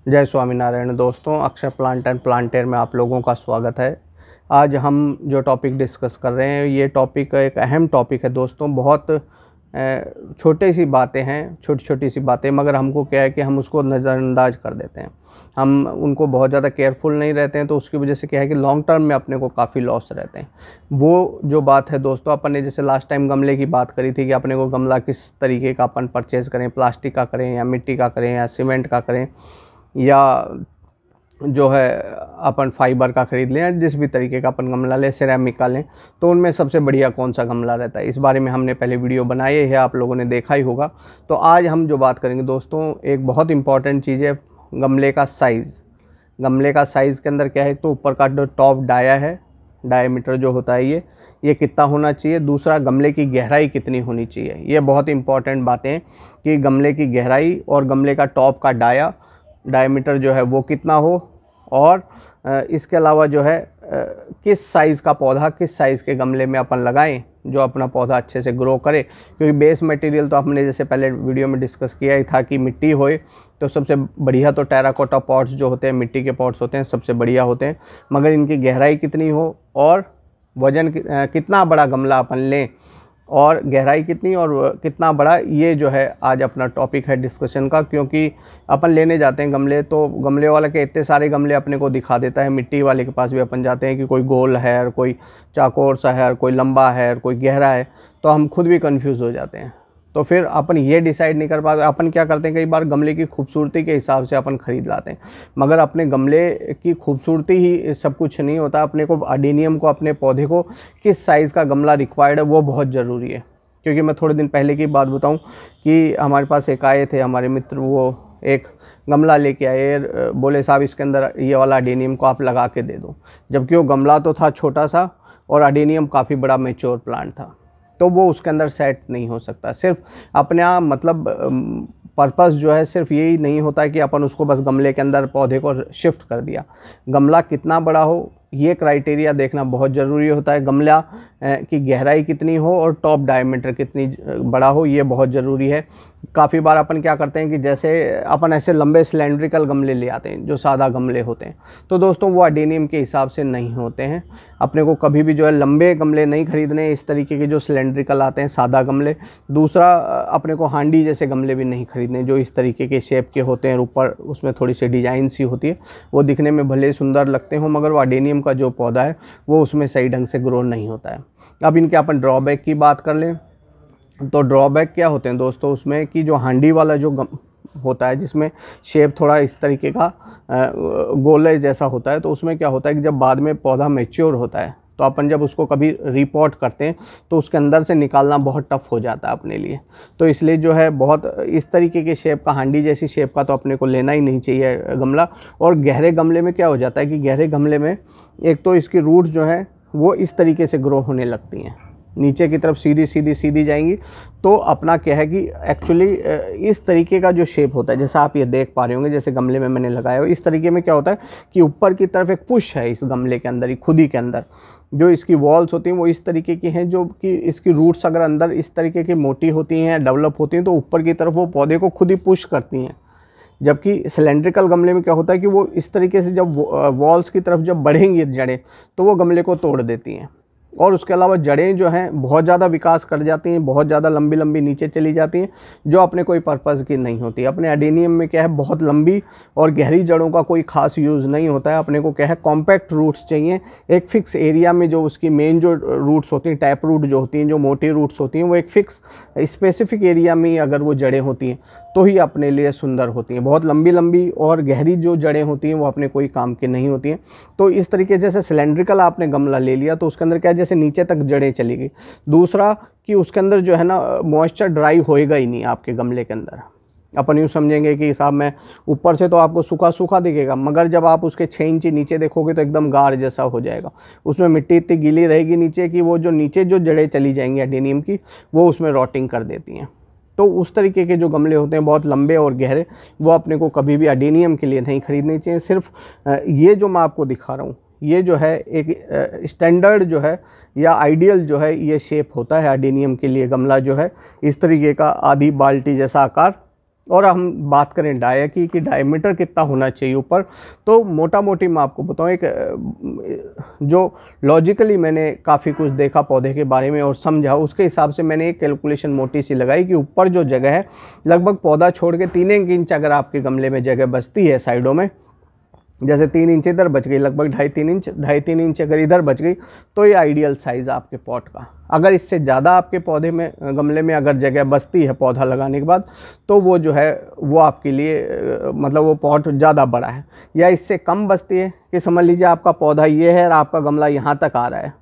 जय स्वामीनारायण दोस्तों, Akshay plant and प्लांटेर में आप लोगों का स्वागत है। आज हम जो टॉपिक डिस्कस कर रहे हैं ये टॉपिक एक अहम टॉपिक है दोस्तों। बहुत छोटी सी बातें हैं, छोटी सी बातें, मगर हमको क्या है कि हम उसको नज़रअंदाज कर देते हैं। हम उनको बहुत ज़्यादा केयरफुल नहीं रहते हैं, तो उसकी वजह से क्या है कि लॉन्ग टर्म में अपने को काफ़ी लॉस रहते हैं। वो जो बात है दोस्तों, अपन ने जैसे लास्ट टाइम गमले की बात करी थी कि अपने को गमला किस तरीके का अपन परचेज़ करें, प्लास्टिक का करें या मिट्टी का करें या सीमेंट का करें या जो है अपन फाइबर का ख़रीद लें या जिस भी तरीके का अपन गमला लें, सिरेमिक का लें, तो उनमें सबसे बढ़िया कौन सा गमला रहता है, इस बारे में हमने पहले वीडियो बनाई है, आप लोगों ने देखा ही होगा। तो आज हम जो बात करेंगे दोस्तों, एक बहुत इंपॉर्टेंट चीज़ है गमले का साइज़। गमले का साइज़ के अंदर क्या है, तो ऊपर का जो टॉप डाया है, डायमीटर जो होता है ये कितना होना चाहिए। दूसरा, गमले की गहराई कितनी होनी चाहिए। ये बहुत इंपॉर्टेंट बातें हैं कि गमले की गहराई और गमले का टॉप का डायमीटर जो है वो कितना हो, और इसके अलावा जो है किस साइज़ का पौधा किस साइज़ के गमले में अपन लगाएं जो अपना पौधा अच्छे से ग्रो करे। क्योंकि बेस मटेरियल तो हमने जैसे पहले वीडियो में डिस्कस किया ही था कि मिट्टी होए तो सबसे बढ़िया, तो टेराकोटा पॉट्स जो होते हैं, मिट्टी के पॉट्स होते हैं, सबसे बढ़िया होते हैं। मगर इनकी गहराई कितनी हो और वज़न कितना बड़ा गमला अपन लें और गहराई कितनी और कितना बड़ा, ये जो है आज अपना टॉपिक है डिस्कशन का। क्योंकि अपन लेने जाते हैं गमले, तो गमले वाला के इतने सारे गमले अपने को दिखा देता है। मिट्टी वाले के पास भी अपन जाते हैं कि कोई गोल है और कोई चाकोर सा है और कोई लंबा है और कोई गहरा है, तो हम खुद भी कंफ्यूज हो जाते हैं। तो फिर अपन ये डिसाइड नहीं कर पाते। अपन क्या करते हैं, कई बार गमले की खूबसूरती के हिसाब से अपन ख़रीद लाते हैं, मगर अपने गमले की खूबसूरती ही सब कुछ नहीं होता। अपने को अडेनियम को, अपने पौधे को किस साइज़ का गमला रिक्वायर्ड है वो बहुत ज़रूरी है। क्योंकि मैं थोड़े दिन पहले की बात बताऊं कि हमारे पास एक आए थे हमारे मित्र, वो एक गमला लेके आए, बोले साहब इसके अंदर ये वाला अडेनियम को आप लगा के दे दो। जबकि वो गमला तो था छोटा सा और अडेनियम काफ़ी बड़ा मैच्योर प्लांट था, तो वो उसके अंदर सेट नहीं हो सकता। सिर्फ अपने आप मतलब पर्पस जो है सिर्फ यही नहीं होता है कि अपन उसको बस गमले के अंदर पौधे को शिफ्ट कर दिया। गमला कितना बड़ा हो ये क्राइटेरिया देखना बहुत ज़रूरी होता है। गमला की गहराई कितनी हो और टॉप डायमीटर कितनी बड़ा हो, ये बहुत ज़रूरी है। काफ़ी बार अपन क्या करते हैं कि जैसे अपन ऐसे लंबे सिलेंड्रिकल गमले ले आते हैं जो सादा गमले होते हैं, तो दोस्तों वो अडेनियम के हिसाब से नहीं होते हैं। अपने को कभी भी जो है लंबे गमले नहीं खरीदने, इस तरीके के जो सिलेंड्रिकल आते हैं सादा गमले। दूसरा, अपने को हांडी जैसे गमले भी नहीं खरीदने जो इस तरीके के शेप के होते हैं, ऊपर उसमें थोड़ी सी डिजाइन सी होती है। वो दिखने में भले सुंदर लगते हो, मगर वो अडेनियम का जो पौधा है वो उसमें सही ढंग से ग्रो नहीं होता है। अब इनके अपन ड्रॉबैक की बात कर लें, तो ड्रॉबैक क्या होते हैं दोस्तों उसमें, कि जो हांडी वाला जो होता है जिसमें शेप थोड़ा इस तरीके का गोले जैसा होता है, तो उसमें क्या होता है कि जब बाद में पौधा मैच्योर होता है तो अपन जब उसको कभी रिपोर्ट करते हैं तो उसके अंदर से निकालना बहुत टफ हो जाता है अपने लिए। तो इसलिए जो है बहुत इस तरीके के शेप का, हांडी जैसी शेप का तो अपने को लेना ही नहीं चाहिए गमला। और गहरे गमले में क्या हो जाता है कि गहरे गमले में एक तो इसकी रूट्स जो हैं वो इस तरीके से ग्रो होने लगती हैं, नीचे की तरफ सीधी जाएंगी। तो अपना क्या है कि एक्चुअली इस तरीके का जो शेप होता है, जैसा आप ये देख पा रहे होंगे, जैसे गमले में मैंने लगाया हो, इस तरीके में क्या होता है कि ऊपर की तरफ एक पुश है इस गमले के अंदर ही, खुद ही के अंदर जो इसकी वॉल्स होती हैं वो इस तरीके की हैं, जो कि इसकी रूट्स अगर अंदर इस तरीके की मोटी होती हैं, डेवलप होती हैं, तो ऊपर की तरफ वो पौधे को खुद ही पुश करती हैं। जबकि सिलेंड्रिकल गमले में क्या होता है कि वो इस तरीके से जब वॉल्स की तरफ जब बढ़ेंगी जड़ें, तो वो गमले को तोड़ देती हैं। और उसके अलावा जड़ें जो हैं बहुत ज़्यादा विकास कर जाती हैं, बहुत ज़्यादा लंबी नीचे चली जाती हैं, जो अपने कोई पर्पज़ की नहीं होती। अपने अडेनियम में क्या है, बहुत लंबी और गहरी जड़ों का कोई ख़ास यूज़ नहीं होता है। अपने को क्या है, कॉम्पैक्ट रूट्स चाहिए। एक फ़िक्स एरिया में जो उसकी मेन जो रूट्स होती हैं, टैप रूट जो होती हैं, जो मोटी रूट्स होती हैं, वो एक फ़िक्स स्पेसिफिक एरिया में ही अगर वो जड़ें होती हैं तो ही अपने लिए सुंदर होती हैं। बहुत लंबी और गहरी जो जड़ें होती हैं वो अपने कोई काम की नहीं होती हैं। तो इस तरीके जैसे सिलेंड्रिकल आपने गमला ले लिया तो उसके अंदर क्या है, जैसे नीचे तक जड़ें चली गई। दूसरा कि उसके अंदर जो है ना मॉइस्चर ड्राई होएगा ही नहीं आपके गमले के अंदर। अपन यूँ समझेंगे कि साहब मैं ऊपर से तो आपको सूखा दिखेगा, मगर जब आप उसके 6 इंच नीचे देखोगे तो एकदम गाढ़ जैसा हो जाएगा। उसमें मिट्टी इतनी गीली रहेगी नीचे कि वो जो नीचे जो जड़ें चली जाएंगी अडेनियम की, वो उसमें रॉटिंग कर देती हैं। तो उस तरीके के जो गमले होते हैं बहुत लंबे और गहरे, वो अपने को कभी भी अडेनियम के लिए नहीं खरीदने चाहिए। सिर्फ ये जो मैं आपको दिखा रहा हूँ, ये जो है एक स्टैंडर्ड जो है या आइडियल जो है ये शेप होता है अडेनियम के लिए। गमला जो है इस तरीके का, आधी बाल्टी जैसा आकार, और हम बात करें डाया की कि डायमीटर कितना होना चाहिए ऊपर, तो मोटा मोटी मैं आपको बताऊं, एक जो लॉजिकली मैंने काफ़ी कुछ देखा पौधे के बारे में और समझा, उसके हिसाब से मैंने एक कैलकुलेशन मोटी सी लगाई कि ऊपर जो जगह है लगभग पौधा छोड़ के 3 इंच अगर आपके गमले में जगह बचती है साइडों में, जैसे 3 इंच इधर बच गई, लगभग 2.5-3 इंच अगर इधर बच गई, तो ये आइडियल साइज़ आपके पॉट का। अगर इससे ज़्यादा आपके पौधे में गमले में अगर जगह बचती है पौधा लगाने के बाद, तो वो जो है वो आपके लिए मतलब वो पॉट ज़्यादा बड़ा है। या इससे कम बचती है कि समझ लीजिए आपका पौधा ये है और आपका गमला यहाँ तक आ रहा है,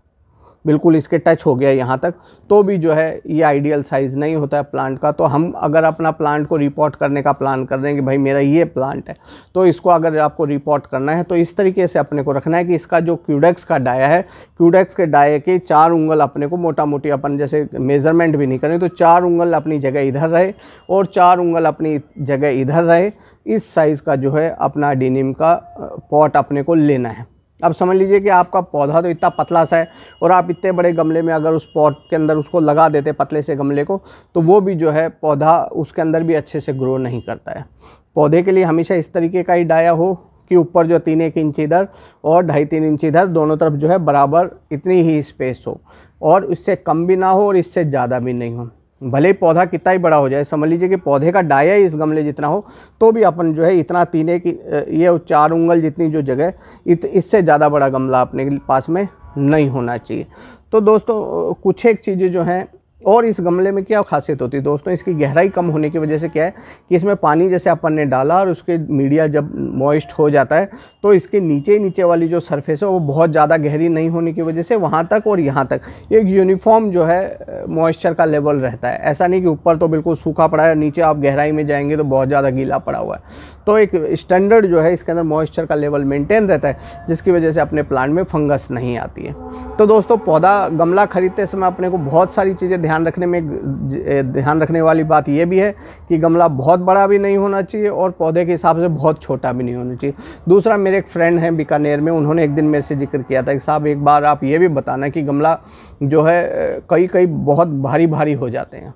बिल्कुल इसके टच हो गया यहाँ तक, तो भी जो है ये आइडियल साइज़ नहीं होता है प्लांट का। तो हम अगर अपना प्लांट को रिपोर्ट करने का प्लान कर रहे हैं कि भाई मेरा ये प्लांट है, तो इसको अगर आपको रिपोर्ट करना है तो इस तरीके से अपने को रखना है कि इसका जो क्यूडेक्स का डाया है, क्यूडेक्स के डाये के 4 उंगल अपने को मोटा मोटी अपन जैसे मेज़रमेंट भी नहीं करें तो 4 उंगल अपनी जगह इधर रहे और 4 उंगल अपनी जगह इधर रहे। इस साइज़ का जो है अपना एडेनियम का पॉट अपने को लेना है। अब समझ लीजिए कि आपका पौधा तो इतना पतला सा है और आप इतने बड़े गमले में अगर उस पॉट के अंदर उसको लगा देते पतले से गमले को, तो वो भी जो है पौधा उसके अंदर भी अच्छे से ग्रो नहीं करता है। पौधे के लिए हमेशा इस तरीके का ही डाया हो कि ऊपर जो 3-1 इंच इधर और 2.5-3 इंच इधर, दोनों तरफ जो है बराबर इतनी ही स्पेस हो और इससे कम भी ना हो और इससे ज़्यादा भी नहीं हो। भले ही पौधा कितना ही बड़ा हो जाए, समझ लीजिए कि पौधे का डाया ही इस गमले जितना हो, तो भी अपन जो है इतना 4 उंगल जितनी जो जगह, इससे ज़्यादा बड़ा गमला अपने पास में नहीं होना चाहिए। तो दोस्तों कुछ एक चीज़ें जो हैं, और इस गमले में क्या खासियत होती है दोस्तों, इसकी गहराई कम होने की वजह से क्या है कि इसमें पानी जैसे अपन ने डाला और उसके मीडिया जब मॉइस्ट हो जाता है, तो इसके नीचे वाली जो सरफेस है वो बहुत ज़्यादा गहरी नहीं होने की वजह से वहाँ तक और यहाँ तक एक यूनिफॉर्म जो है मॉइस्चर का लेवल रहता है। ऐसा नहीं कि ऊपर तो बिल्कुल सूखा पड़ा है, नीचे आप गहराई में जाएंगे तो बहुत ज़्यादा गीला पड़ा हुआ है। तो एक स्टैंडर्ड जो है इसके अंदर मॉइस्चर का लेवल मेंटेन रहता है, जिसकी वजह से अपने प्लांट में फंगस नहीं आती है। तो दोस्तों पौधा गमला खरीदते समय अपने को बहुत सारी चीज़ें ध्यान रखने वाली बात यह भी है कि गमला बहुत बड़ा भी नहीं होना चाहिए और पौधे के हिसाब से बहुत छोटा भी नहीं होना चाहिए। दूसरा, मेरे एक फ्रेंड हैं बीकानेर में, उन्होंने एक दिन मेरे से जिक्र किया था कि साहब एक बार आप ये भी बताना कि गमला जो है कई बहुत भारी हो जाते हैं।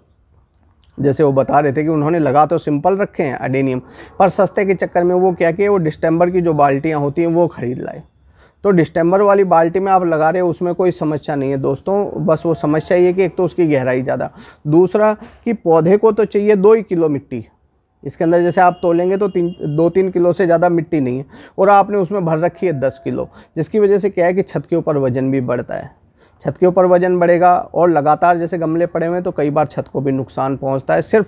जैसे वो बता रहे थे कि उन्होंने लगा तो सिंपल रखे हैं एडेनियम, पर सस्ते के चक्कर में वो क्या किए, वो डिस्टेंबर की जो बाल्टियाँ होती हैं वो ख़रीद लाए। तो डिस्टेंबर वाली बाल्टी में आप लगा रहे हो, उसमें कोई समस्या नहीं है दोस्तों, बस वो समस्या ये कि एक तो उसकी गहराई ज़्यादा, दूसरा कि पौधे को तो चाहिए 2 ही किलो मिट्टी। इसके अंदर जैसे आप तोलेंगे तो 2-3 किलो से ज़्यादा मिट्टी नहीं है, और आपने उसमें भर रखी है 10 किलो, जिसकी वजह से क्या है कि छत के ऊपर वजन भी बढ़ता है। छत के ऊपर वजन बढ़ेगा और लगातार जैसे गमले पड़े हुए हैं तो कई बार छत को भी नुकसान पहुंचता है। सिर्फ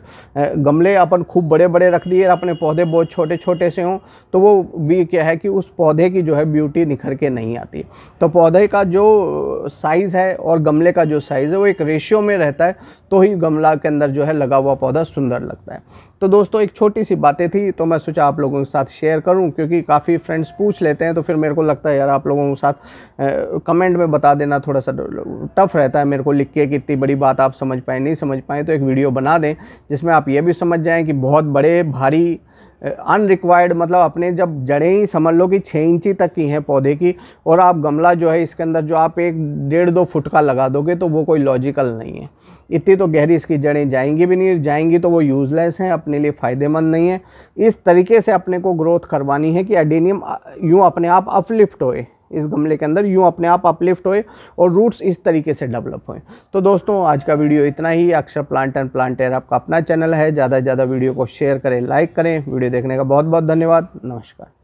गमले अपन खूब बड़े रख दिए और अपने पौधे बहुत छोटे से हों तो वो भी क्या है कि उस पौधे की जो है ब्यूटी निखर के नहीं आती। तो पौधे का जो साइज़ है और गमले का जो साइज़ है वो एक रेशियो में रहता है, तो ही गमला के अंदर जो है लगा हुआ पौधा सुंदर लगता है। तो दोस्तों एक छोटी सी बातें थी, तो मैं सोचा आप लोगों के साथ शेयर करूं, क्योंकि काफ़ी फ्रेंड्स पूछ लेते हैं तो फिर मेरे को लगता है यार आप लोगों के साथ कमेंट में बता देना थोड़ा सा टफ़ रहता है मेरे को लिख के कि इतनी बड़ी बात आप समझ पाए नहीं समझ पाए, तो एक वीडियो बना दें जिसमें आप ये भी समझ जाएं कि बहुत बड़े भारी अनरिक्वायर्ड, मतलब अपने जब जड़ें ही समझ लो कि 6 इंची तक की हैं पौधे की, और आप गमला जो है इसके अंदर जो आप 1-1.5-2 फुट का लगा दोगे तो वो कोई लॉजिकल नहीं है। इतनी तो गहरी इसकी जड़ें जाएंगी भी नहीं, जाएंगी तो वो यूज़लेस हैं, अपने लिए फ़ायदेमंद नहीं है। इस तरीके से अपने को ग्रोथ करवानी है कि एडेनियम यूँ अपने आप अपलिफ्ट होए, इस गमले के अंदर यूँ अपने आप अपलिफ्ट होए और रूट्स इस तरीके से डेवलप होएं। तो दोस्तों आज का वीडियो इतना ही। अक्षर प्लांट एंड प्लांटेर आपका अपना चैनल है, ज़्यादा से ज़्यादा वीडियो को शेयर करें, लाइक करें। वीडियो देखने का बहुत बहुत धन्यवाद। नमस्कार।